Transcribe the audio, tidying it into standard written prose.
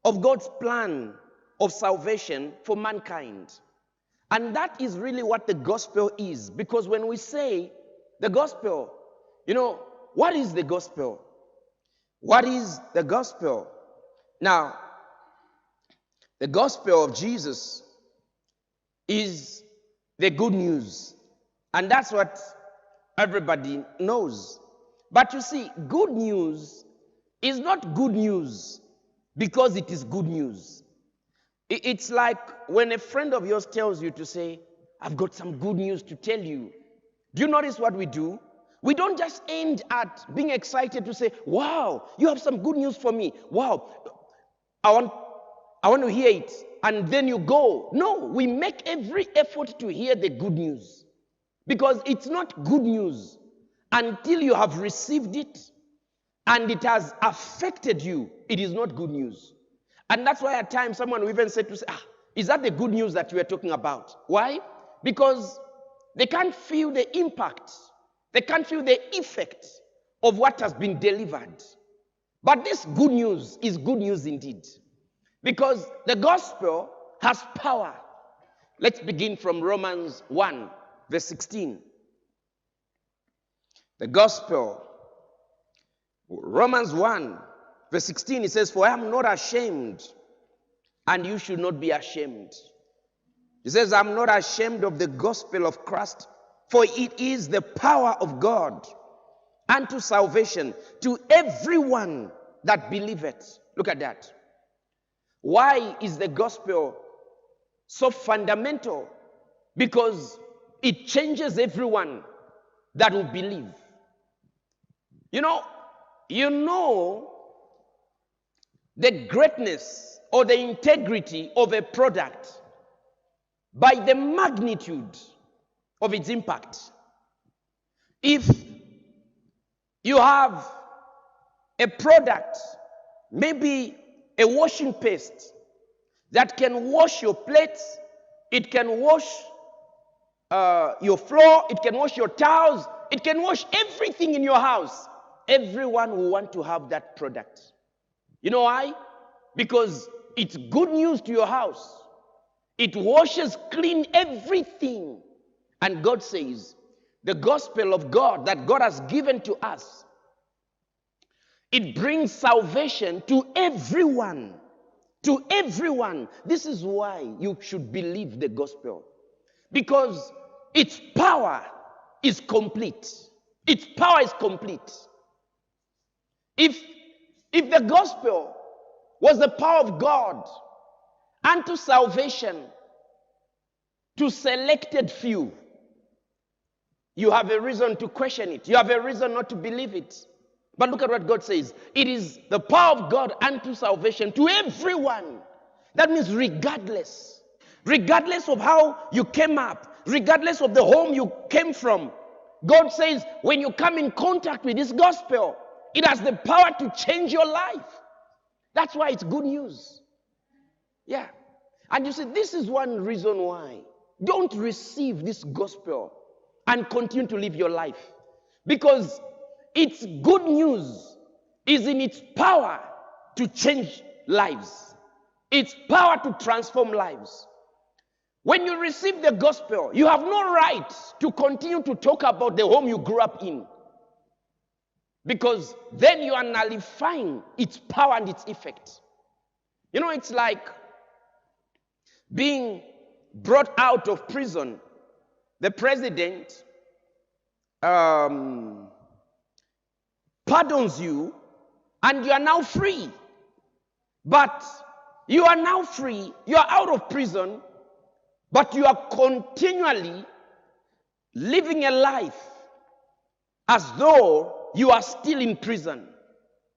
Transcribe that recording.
of God's plan of salvation for mankind. And that is really what the gospel is. Because when we say the gospel, what is the gospel? What is the gospel? Now, the gospel of Jesus is the good news. And that's what everybody knows. But you see, good news is not good news because it is good news. It's like when a friend of yours tells you to say, I've got some good news to tell you. Do you notice what we do? We don't just end at being excited to say, wow, you have some good news for me. Wow, I want to hear it. And then you go. No, we make every effort to hear the good news. Because it's not good news until you have received it and it has affected you. It is not good news. And that's why at times someone will even say to say, is that the good news that you are talking about? Why? Because they can't feel the impact. They can't feel the effect of what has been delivered. But this good news is good news indeed. Because the gospel has power. Let's begin from Romans 1, verse 16. The gospel, Romans 1, verse 16, it says, for I am not ashamed, and you should not be ashamed. It says, I'm not ashamed of the gospel of Christ, for it is the power of God unto salvation to everyone that believeth. Look at that. Why is the gospel so fundamental? Because it changes everyone that will believe. You know the greatness or the integrity of a product by the magnitude of its impact. If you have a product, maybe a washing paste that can wash your plates, it can wash your floor, it can wash your towels, it can wash everything in your house. Everyone will want to have that product. You know why? Because it's good news to your house. It washes clean everything. And God says, the gospel of God that God has given to us, it brings salvation to everyone. To everyone. This is why you should believe the gospel. Because its power is complete. Its power is complete. If the gospel was the power of God unto salvation to selected few, you have a reason to question it. You have a reason not to believe it. But look at what God says. It is the power of God unto salvation to everyone. That means regardless. Regardless of how you came up. Regardless of the home you came from. God says when you come in contact with this gospel, it has the power to change your life. That's why it's good news. Yeah. And you see, this is one reason why. Don't receive this gospel and continue to live your life. Because its good news is in its power to change lives. Its power to transform lives. When you receive the gospel, you have no right to continue to talk about the home you grew up in. Because then you are nullifying its power and its effect. You know, it's like being brought out of prison. The president pardons you and you are now free. But you are now free, you are out of prison, but you are continually living a life as though you are still in prison.